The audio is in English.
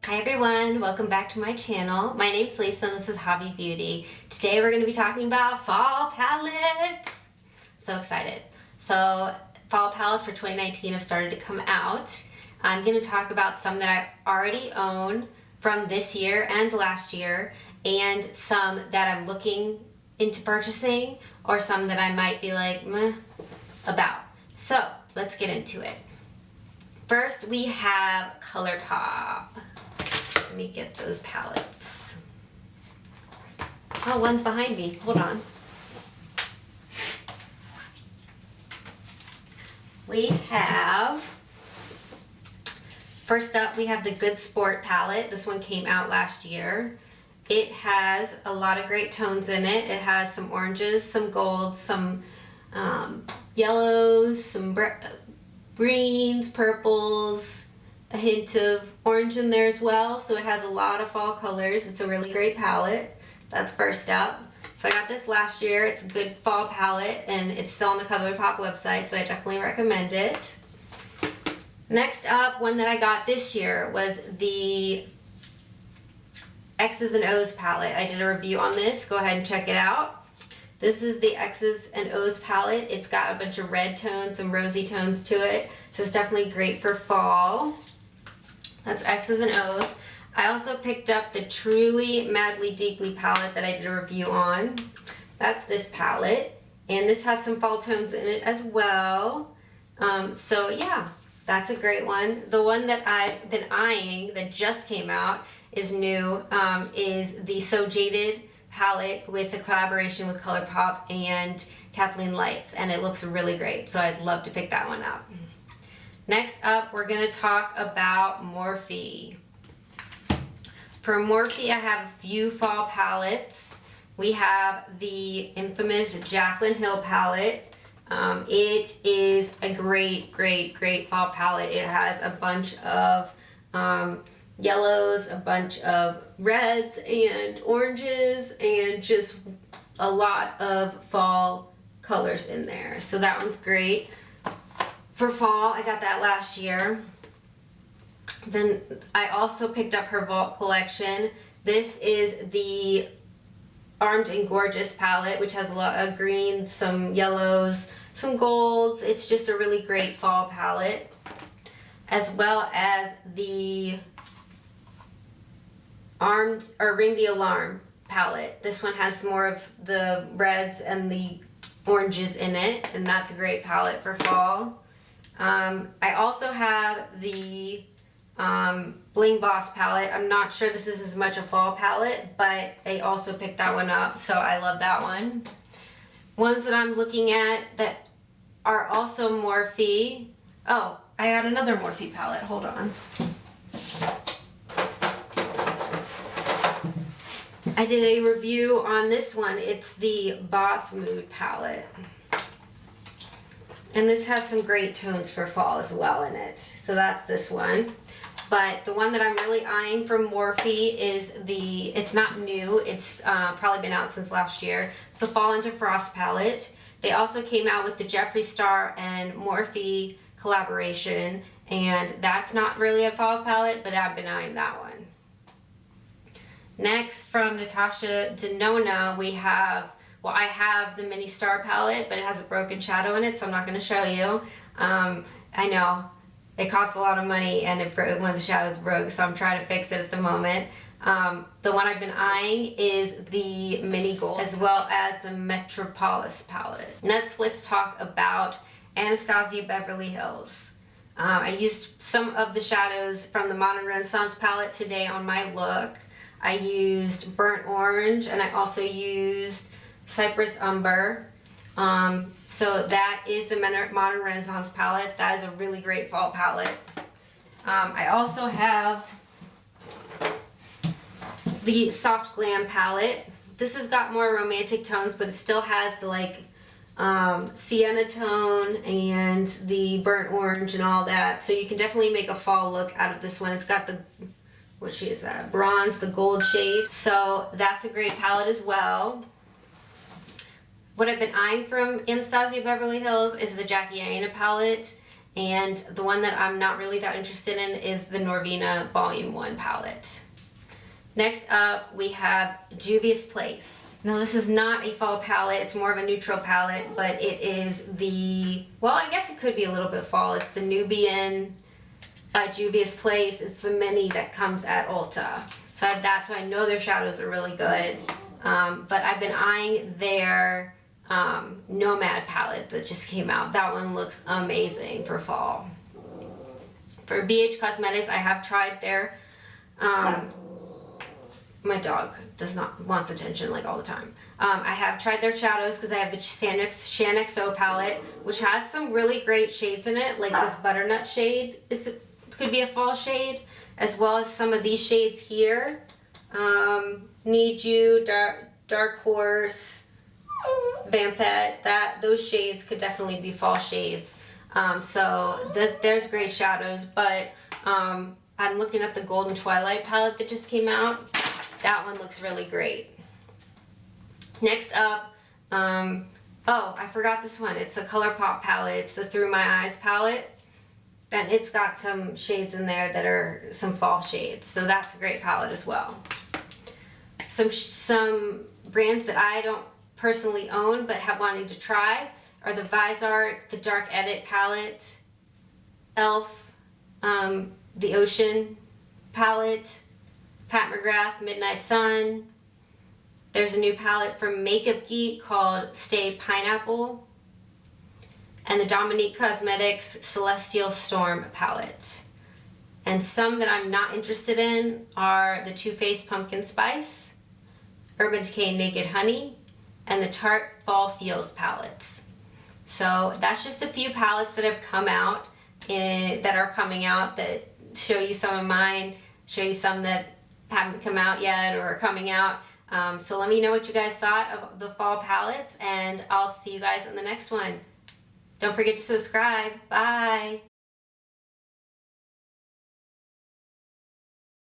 Hi everyone, welcome back to my channel. My name's Lisa and this is Hobby Beauty. Today we're going to be talking about fall palettes. I'm so excited. So fall palettes for 2019 have started to come out. I'm going to talk about some that I already own from this year and last year, and some that I'm looking into purchasing, or some that I might be like meh about. So let's get into it. First we have Colourpop. Let me get those palettes. Oh, one's behind me. Hold on. We have, first up, we have the Good Sport palette. This one came out last year. It has a lot of great tones in it. It has some oranges, some golds, some yellows, some greens, purples, a hint of orange in there as well. So it has a lot of fall colors. It's a really great palette. That's first up. So I got this last year. It's a good fall palette and it's still on the Colourpop website, so I definitely recommend it. Next up, one that I got this year was the X's and O's palette. I did a review on this. Go ahead and check it out. This is the X's and O's palette. It's got a bunch of red tones and rosy tones to it, so it's definitely great for fall. That's X's and O's. I also picked up the Truly Madly Deeply palette that I did a review on. That's this palette, and this has some fall tones in it as well. So yeah, that's a great one. The one that I've been eyeing that just came out is new, is the So Jaded palette with a collaboration with Colourpop and Kathleen lights, and it looks really great, so I'd love to pick that one up. Next up, we're going to talk about Morphe. For Morphe, I have a few fall palettes. We have the infamous Jaclyn Hill palette. It is a great fall palette. It has a bunch of yellows, a bunch of reds and oranges, and just a lot of fall colors in there. So that one's great. For fall, I got that last year. Then I also picked up her Vault collection. This is the Armed and Gorgeous palette, which has a lot of greens, some yellows, some golds. It's just a really great fall palette. As well as the Ring the Alarm palette. This one has more of the reds and the oranges in it, and that's a great palette for fall. I also have the Bling Boss palette. I'm not sure this is as much a fall palette, but I also picked that one up, so I love that one. Ones that I'm looking at that are also Morphe. Oh, I got another Morphe palette. Hold on. I did a review on this one. It's the Boss Mood palette. And this has some great tones for fall as well in it. So that's this one. But the one that I'm really eyeing from Morphe is it's not new, it's probably been out since last year. It's the Fall into Frost palette. They also came out with the Jefree Star and Morphe collaboration, and that's not really a fall palette, but I've been eyeing that one. Next, from Natasha Denona, we have, well, I have the Mini Star palette, but it has a broken shadow in it, so I'm not going to show you. I know it costs a lot of money, and one of the shadows broke, so I'm trying to fix it at the moment. The one I've been eyeing is the Mini Gold, as well as the Metropolis palette. Next, let's talk about Anastasia Beverly Hills. I used some of the shadows from the Modern Renaissance palette today on my look. I used Burnt Orange, and I also used Cypress Umber. So that is the Modern Renaissance palette. That is a really great fall palette. I also have the Soft Glam palette. This has got more romantic tones, but it still has the sienna tone and the burnt orange and all that. So you can definitely make a fall look out of this one. It's got the, what shade is that? Bronze, the gold shade. So that's a great palette as well. What I've been eyeing from Anastasia Beverly Hills is the Jackie Aina palette, And the one that I'm not really that interested in is the Norvina Volume 1 palette. Next up, we have Juvia's Place. Now this is not a fall palette, it's more of a neutral palette, but it is the, well, I guess it could be a little bit fall. It's the Nubian Juvia's Place. It's the mini that comes at Ulta. So I have that, so I know their shadows are really good. But I've been eyeing their Nomad palette that just came out. That one looks amazing for fall. For BH Cosmetics, I have tried their, my dog wants attention like all the time. I have tried their shadows because I have the Shannnxo palette, which has some really great shades in it, like this butternut shade could be a fall shade, as well as some of these shades here. Need You, Dark Horse, Vampette, those shades could definitely be fall shades. There's great shadows, but I'm looking at the Golden Twilight palette that just came out. That one looks really great. Next up, oh, I forgot this one. It's a Colourpop palette. It's the Through My Eyes palette. And it's got some shades in there that are some fall shades. So that's a great palette as well. Some brands that I don't personally own but have wanted to try are the Visart, the Dark Edit palette, Elf, the Ocean palette, Pat McGrath, Midnight Sun. There's a new palette from Makeup Geek called Stay Pineapple. And the Dominique Cosmetics Celestial Storm palette. And some that I'm not interested in are the Too Faced Pumpkin Spice, Urban Decay Naked Honey, and the Tarte Fall Feels palettes. So that's just a few palettes that have come out, that are coming out, that show you some of mine, show you some that haven't come out yet or are coming out. So let me know what you guys thought of the fall palettes, and I'll see you guys in the next one. Don't forget to subscribe. Bye.